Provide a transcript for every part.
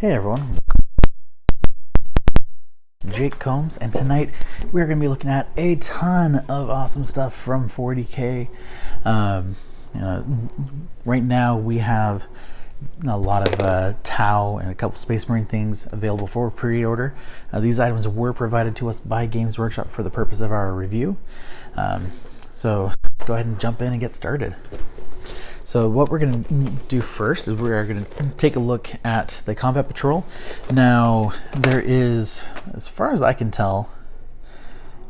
Hey everyone, Jake Combs, and tonight we're going to be looking at a ton of awesome stuff from 40K. Right now we have a lot of Tau and a couple Space Marine things available for pre-order. These items were provided to us by Games Workshop for the purpose of our review. So let's go ahead and jump in and get started. So what we're going to do first is we are going to take a look at the Combat Patrol. Now there is, as far as I can tell,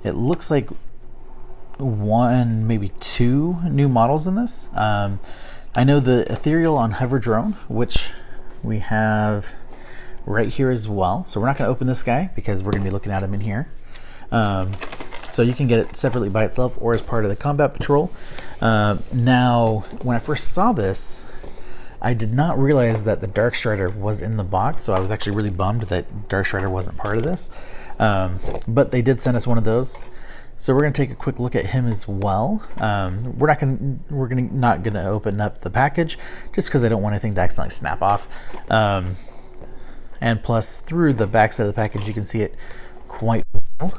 it looks like one, maybe two new models in this. I know the Ethereal on Hover Drone, which we have right here as well. So we're not going to open this guy because we're going to be looking at him in here. So you can get it separately by itself or as part of the Combat Patrol. Now, when I first saw this, I did not realize that the Darkstrider was in the box, so I was actually really bummed that Darkstrider wasn't part of this. But they did send us one of those, so we're going to take a quick look at him as well. We're not going to open up the package just because I don't want anything to accidentally snap off. And plus, through the back side of the package, you can see it quite well.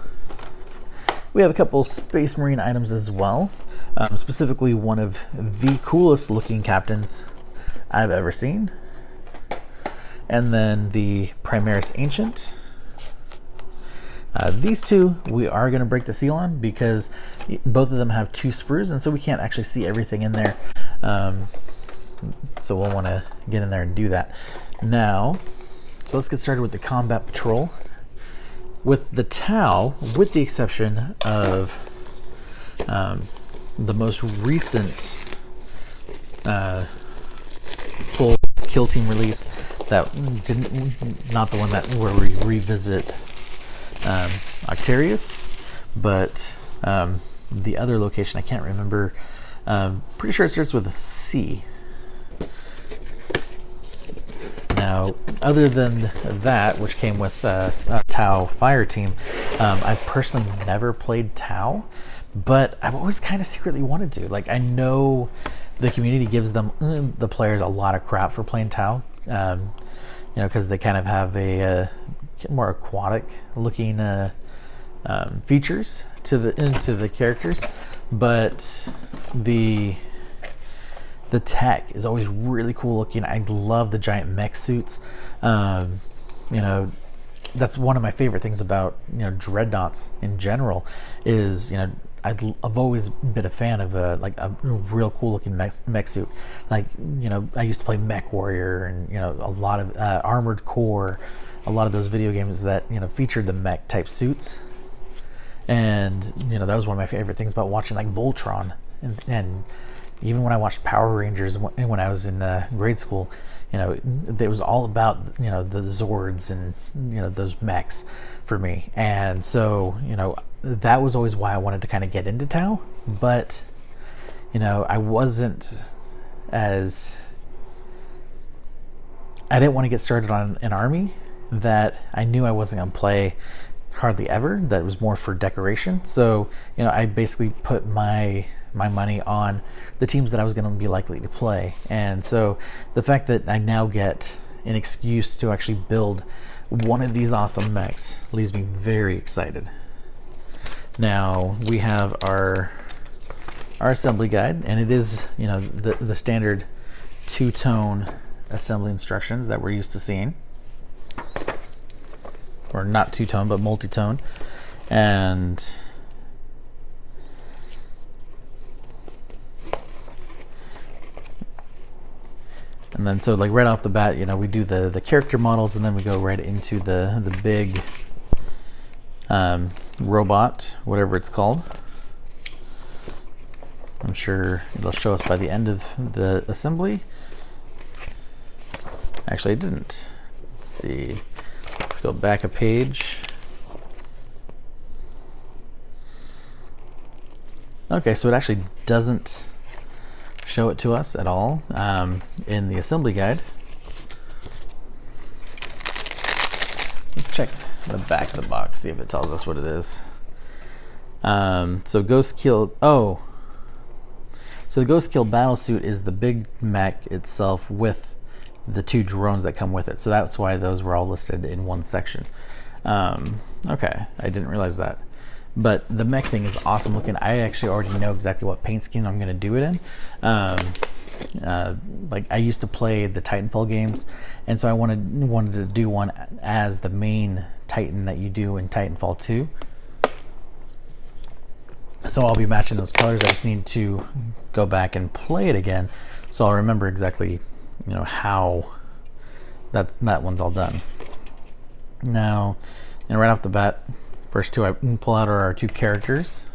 We have a couple Space Marine items as well, specifically one of the coolest looking captains I've ever seen. And then the Primaris Ancient. These two we are going to break the seal on because both of them have two sprues, and so we can't actually see everything in there. So we'll want to get in there and do that. Now, so let's get started with the Combat Patrol. With the Tau, with the exception of the most recent full kill team release, not the one that where we revisit Octarius, but the other location I can't remember. Pretty sure it starts with a C. Now, other than that, which came with Tau Fire Team, I've personally never played Tau, but I've always kind of secretly wanted to. Like, I know the community gives them, the players, a lot of crap for playing Tau, because they kind of have a more aquatic-looking features to the characters, but the tech is always really cool looking. I love the giant mech suits. That's one of my favorite things about dreadnoughts in general. Is I've always been a fan of a real cool looking mech suit. Like I used to play Mech Warrior and a lot of Armored Core, a lot of those video games that featured the mech type suits. And that was one of my favorite things about watching like Voltron and even when I watched Power Rangers when I was in grade school, it was all about the Zords and those mechs for me. And so that was always why I wanted to kind of get into Tau, but I didn't want to get started on an army that I knew I wasn't going to play hardly ever. That was more for decoration. So I basically put my money on the teams that I was going to be likely to play. And so the fact that I now get an excuse to actually build one of these awesome mechs leaves me very excited. Now we have our assembly guide, and it is the standard two-tone assembly instructions that we're used to seeing, or not two-tone but multi-tone. And then so like right off the bat, we do the character models, and then we go right into the big robot, whatever it's called. I'm sure it'll show us by the end of the assembly. Actually, it didn't. Let's see. Let's go back a page. Okay, so it actually doesn't show it to us at all in the assembly guide. Let's check the back of the box, see if it tells us what it is. So Ghost Kill. So the Ghost Kill battle suit is the big mech itself with the 2 drones that come with it. So that's why those were all listed in one section. Okay, I didn't realize that. But the mech thing is awesome looking. I actually already know exactly what paint scheme I'm going to do it in. Like I used to play the Titanfall games, and so I wanted to do one as the main Titan that you do in Titanfall 2. So I'll be matching those colors. I just need to go back and play it again, so I'll remember exactly, how that one's all done. Now, and right off the bat, first 2 I pull out are our 2 characters.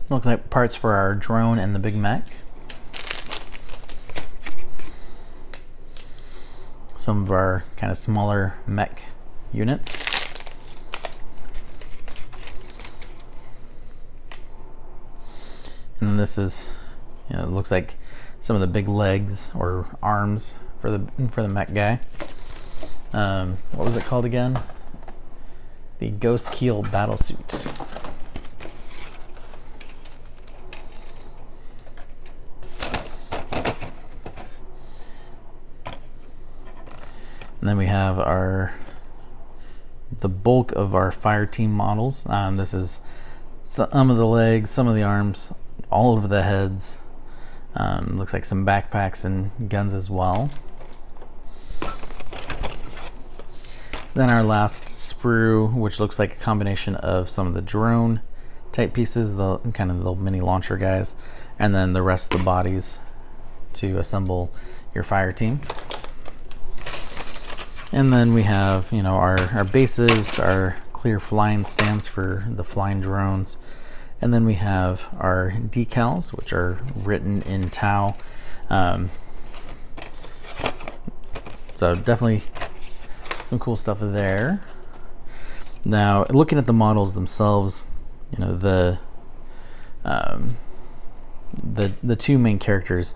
Looks like parts for our drone and the big mech. Some of our kind of smaller mech units. And then this is, it looks like some of the big legs or arms for the mech guy. What was it called again? The Ghost Keel Battlesuit. And then we have the bulk of our fire team models. This is some of the legs, some of the arms, all of the heads. Looks like some backpacks and guns as well. Then our last sprue, which looks like a combination of some of the drone type pieces, the kind of the mini launcher guys, and then the rest of the bodies to assemble your fire team. And then we have, our bases, our clear flying stands for the flying drones. And then we have our decals, which are written in Tau. So definitely some cool stuff there. Now, looking at the models themselves, the 2 main characters,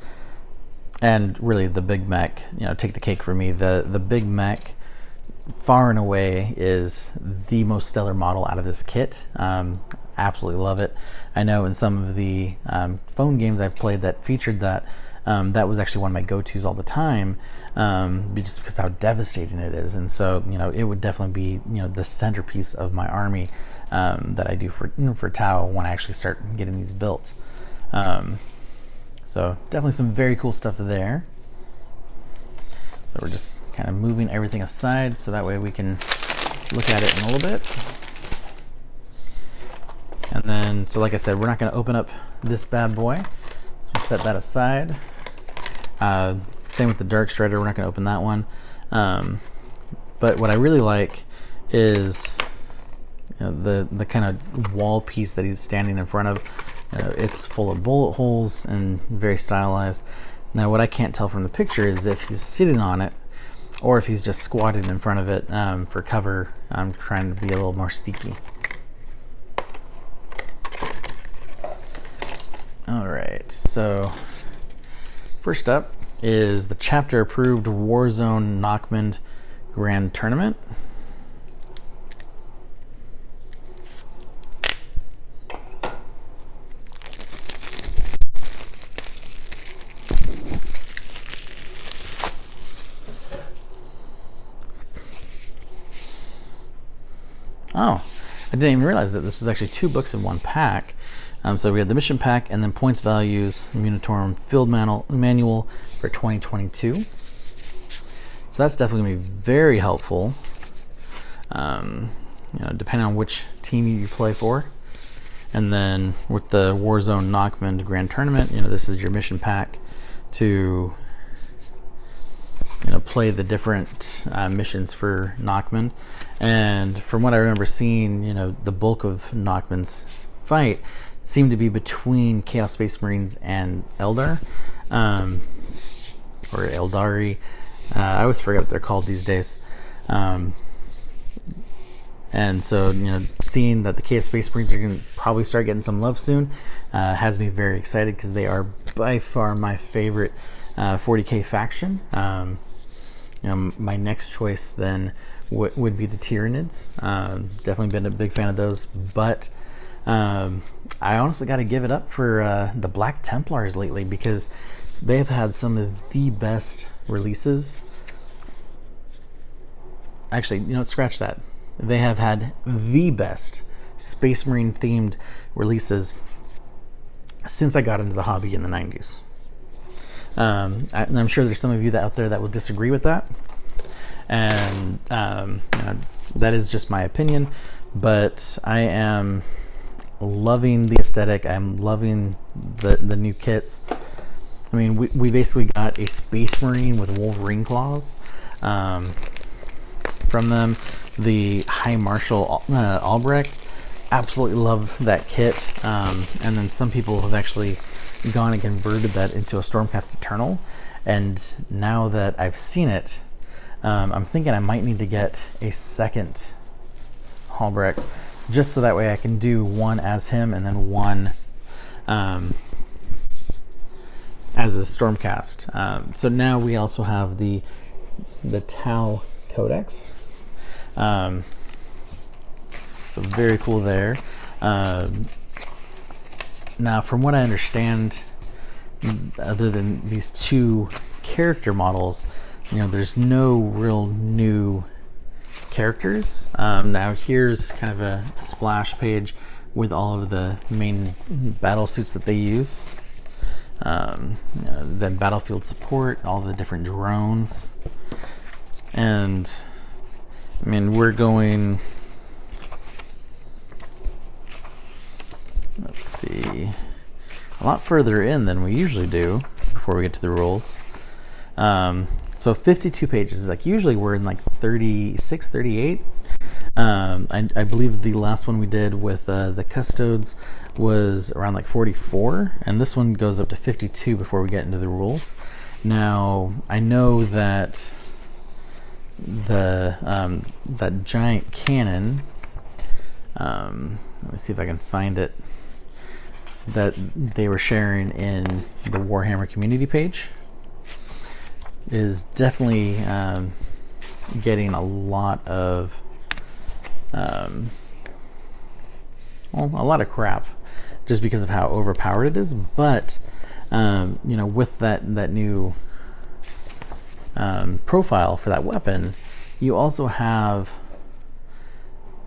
and really the big mech, take the cake for me. The big mech, far and away, is the most stellar model out of this kit. Absolutely love it. I know in some of the phone games I've played that featured that, that was actually one of my go-tos all the time, just because how devastating it is. And so, it would definitely be, the centerpiece of my army that I do for Tau when I actually start getting these built. So definitely some very cool stuff there. So we're just kind of moving everything aside so that way we can look at it in a little bit. And then, so like I said, we're not going to open up this bad boy. So we'll set that aside. Same with the Darkstrider, we're not going to open that one. But what I really like is the kind of wall piece that he's standing in front of. It's full of bullet holes and very stylized. Now what I can't tell from the picture is if he's sitting on it or if he's just squatted in front of it for cover. I'm trying to be a little more sneaky. Alright, so first up is the chapter approved Warzone Nockman Grand Tournament. Oh, I didn't even realize that this was actually 2 books in one pack. So we had the mission pack and then points values, Munitorum field manual for 2022. So that's definitely going to be very helpful, depending on which team you play for. And then with the Warzone Nockman Grand Tournament, this is your mission pack to play the different missions for Nockman. And from what I remember seeing, the bulk of Nockman's fight seemed to be between Chaos Space Marines and Eldar, or Eldari. I always forget what they're called these days. And so, seeing that the Chaos Space Marines are going to probably start getting some love soon has me very excited, because they are by far my favorite 40k faction. My next choice then would be the Tyranids. Definitely been a big fan of those, but I honestly got to give it up for the Black Templars lately, because they have had some of the best releases. Actually, scratch that. They have had the best Space Marine themed releases since I got into the hobby in the 90s. And I'm sure there's some of you out there that will disagree with that, and that is just my opinion, but I am loving the aesthetic. I'm loving the new kits. I mean, we basically got a Space Marine with Wolverine claws from them. The High Marshal Albrecht, absolutely love that kit. And then some people have actually gone and converted that into a Stormcast Eternal, and now that I've seen it, I'm thinking I might need to get a second Albrecht, just so that way I can do one as him and then one as a Stormcast. So now we also have the Tau Codex. So very cool there. Now, from what I understand, other than these two character models, there's no real new characters. Now here's kind of a splash page with all of the main battle suits that they use. Then battlefield support, all the different drones. And I mean, we're going, let's see, a lot further in than we usually do before we get to the rules. So 52 pages, like usually we're in like 36, 38. I believe the last one we did with the Custodes was around like 44, and this one goes up to 52 before we get into the rules. Now, I know that that giant cannon, let me see if I can find it, that they were sharing in the Warhammer community page, is definitely getting a lot of a lot of crap just because of how overpowered it is. But with that new profile for that weapon, you also have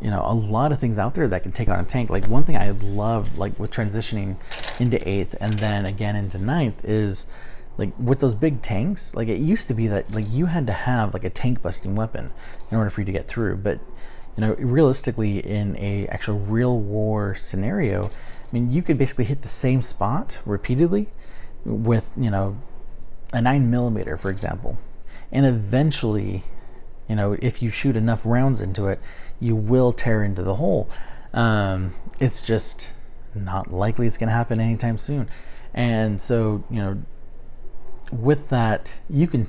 a lot of things out there that can take on a tank. Like, one thing I love, like with transitioning into 8th and then again into 9th, is like with those big tanks, like it used to be that like you had to have like a tank busting weapon in order for you to get through. But realistically, in a actual real war scenario, I mean, you could basically hit the same spot repeatedly with a 9mm, for example, and eventually, if you shoot enough rounds into it, you will tear into the hole. It's just not likely it's going to happen anytime soon. And so, with that, you can,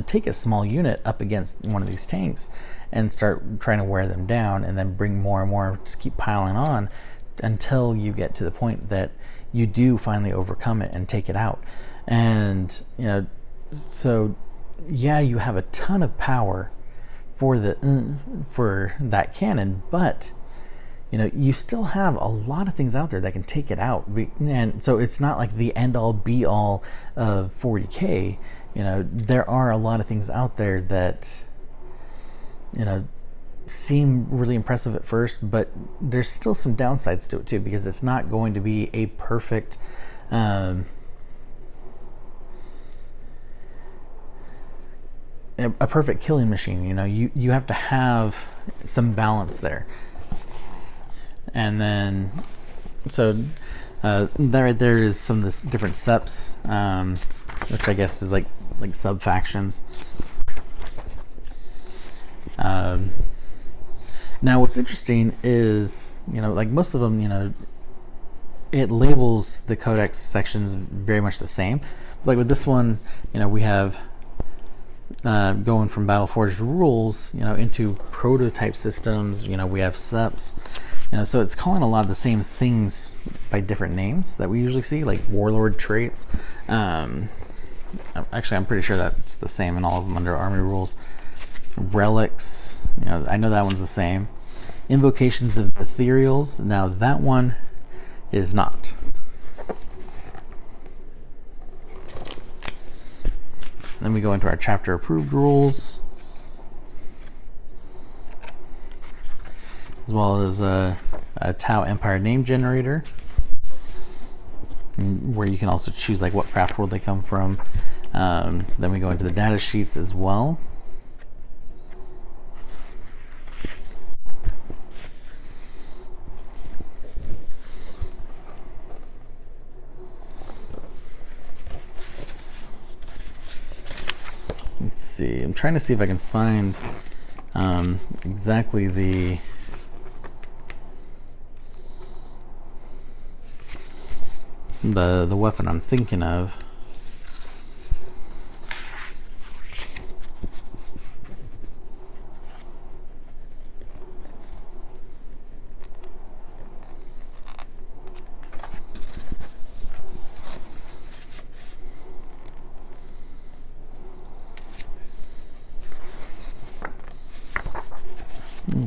take a small unit up against one of these tanks and start trying to wear them down, and then bring more and more, just keep piling on until you get to the point that you do finally overcome it and take it out. And, so yeah, you have a ton of power for that cannon, but you still have a lot of things out there that can take it out. And so it's not like the end all be all of 40k. There are a lot of things out there that seem really impressive at first, but there's still some downsides to it too, because it's not going to be a perfect killing machine. You have to have some balance there. And then, so there is some of the different seps, which I guess is like sub factions. Now, what's interesting is, like most of them, it labels the codex sections very much the same. Like with this one, we have going from Battleforged rules, into prototype systems. We have seps. So it's calling a lot of the same things by different names that we usually see, like warlord traits. Actually, I'm pretty sure that's the same in all of them under army rules. Relics, you know, I know that one's the same. Invocations of Ethereals, now that one is not. Then we go into our chapter approved rules, as well as a Tau Empire name generator, where you can also choose like what craft world they come from. Then we go into the data sheets as well. Let's see, I'm trying to see if I can find exactly the weapon I'm thinking of.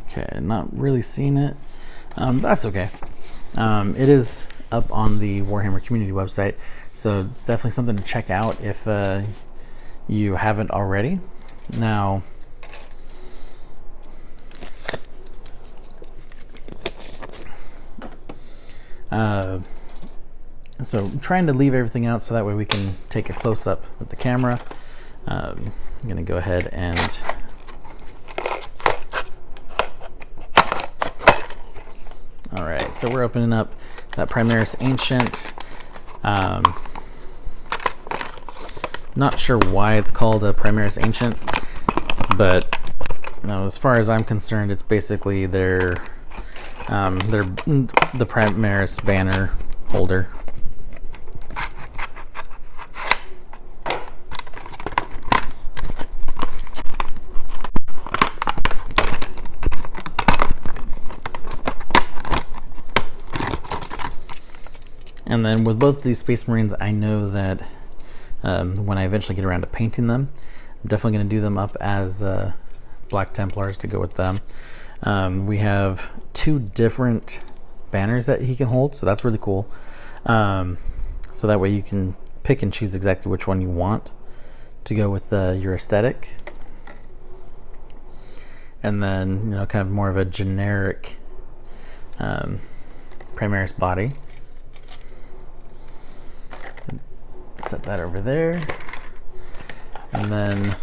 Okay, not really seeing it. That's okay. It is up on the Warhammer community website, so it's definitely something to check out if you haven't already. Now, so I'm trying to leave everything out so that way we can take a close-up with the camera. I'm going to go ahead and alright, so we're opening up that Primaris Ancient. Not sure why it's called a Primaris Ancient, but as far as I'm concerned, it's basically the Primaris banner holder. And then with both of these Space Marines, I know that when I eventually get around to painting them, I'm definitely going to do them up as Black Templars to go with them. We have 2 different banners that he can hold, so that's really cool. So that way you can pick and choose exactly which one you want to go with your aesthetic. And then, kind of more of a generic Primaris body. Set that over there. And then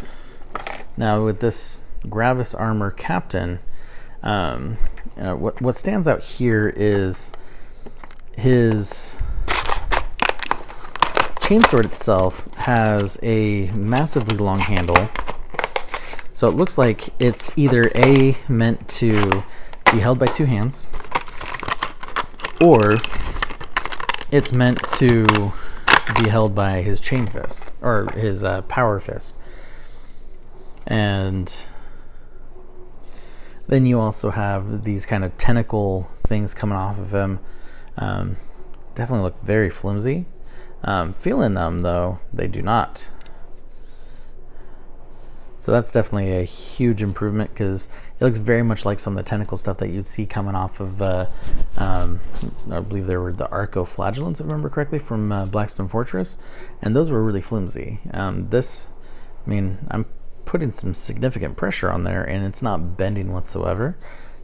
now with this Gravis Armour Captain, what stands out here is his chainsword itself has a massively long handle. So it looks like it's either meant to be held by 2 hands, or it's meant to be held by his chain fist or his power fist. And then you also have these kind of tentacle things coming off of him. Definitely look very flimsy. Feeling them though, they do not. So that's definitely a huge improvement, because it looks very much like some of the tentacle stuff that you'd see coming off of, I believe there were the Arco-Flagellants, if I remember correctly, from Blackstone Fortress, and those were really flimsy. This, I mean, I'm putting some significant pressure on there, and it's not bending whatsoever.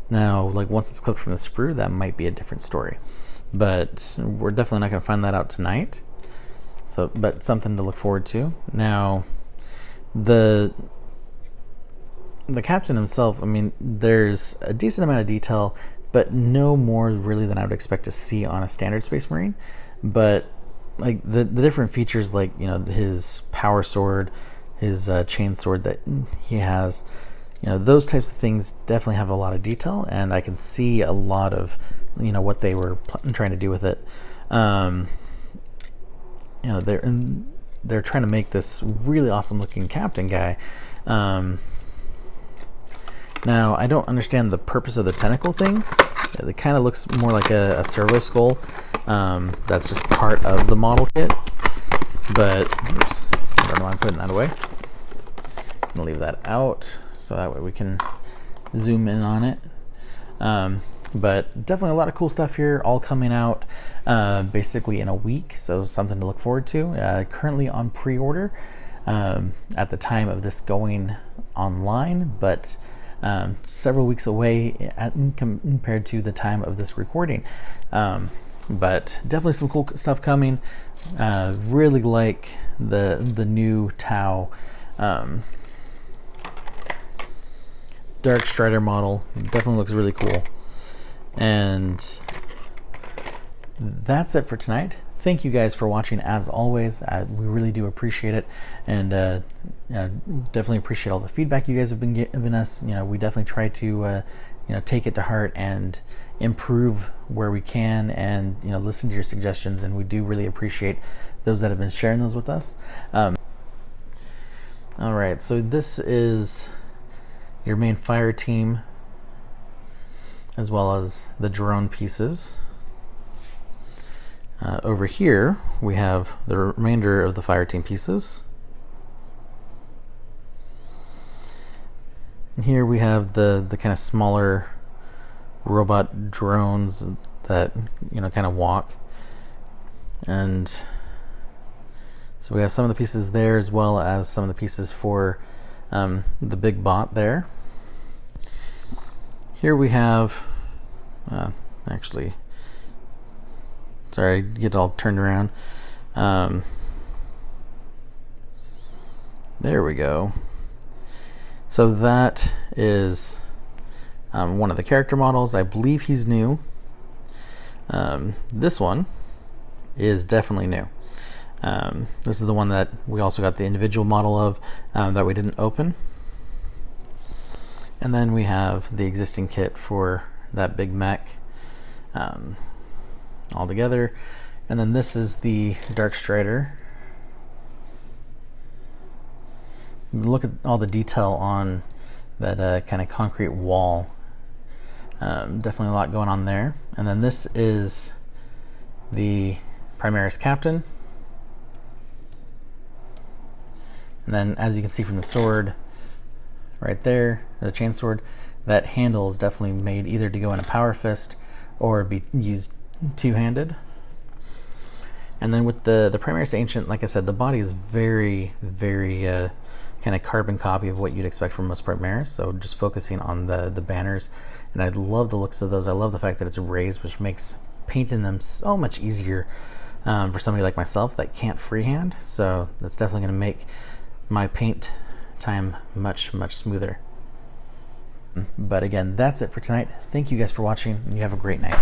Now, like once it's clipped from the sprue, that might be a different story, but we're definitely not going to find that out tonight. So, but something to look forward to. Now, the captain himself, I mean, there's a decent amount of detail, but no more really than I would expect to see on a standard Space Marine. But like the different features, like his power sword, his chain sword that he has, those types of things definitely have a lot of detail, and I can see a lot of what they were trying to do with it. They're trying to make this really awesome looking captain guy. Now, I don't understand the purpose of the tentacle things. It kind of looks more like a servo skull. That's just part of the model kit. But, oops, don't mind putting that away. I'm gonna leave that out so that way we can zoom in on it. But definitely a lot of cool stuff here, all coming out basically in a week, so something to look forward to. Currently on pre-order at the time of this going online, but several weeks away compared to the time of this recording. But definitely some cool stuff coming. Really like the new Tau Darkstrider model. Definitely looks really cool. And that's it for tonight. Thank you guys for watching as always. We really do appreciate it, and definitely appreciate all the feedback you guys have been giving us. We definitely try to take it to heart and improve where we can, and listen to your suggestions, and we do really appreciate those that have been sharing those with us. All right, so this is your main fire team, as well as the drone pieces. Over here we have the remainder of the fire team pieces, and here we have the kind of smaller robot drones that kind of walk. And so we have some of the pieces there, as well as some of the pieces for the big bot there. Here we have actually, sorry, get it all turned around. There we go. So that is one of the character models. I believe he's new. This one is definitely new. This is the one that we also got the individual model of that we didn't open. And then we have the existing kit for that big mech all together. And then this is the Darkstrider. Look at all the detail on that kind of concrete wall. Definitely a lot going on there. And then this is the Primaris Captain. And then, as you can see from the sword right there, the chain sword, that handle is definitely made either to go in a power fist or be used two-handed. And then with the Primaris Ancient, like I said, the body is very, very kind of carbon copy of what you'd expect from most Primaris. So just focusing on the banners, and I love the looks of those. I love the fact that it's raised, which makes painting them so much easier for somebody like myself that can't freehand. So that's definitely going to make my paint time much, much smoother. But again, that's it for tonight. Thank you guys for watching, and you have a great night.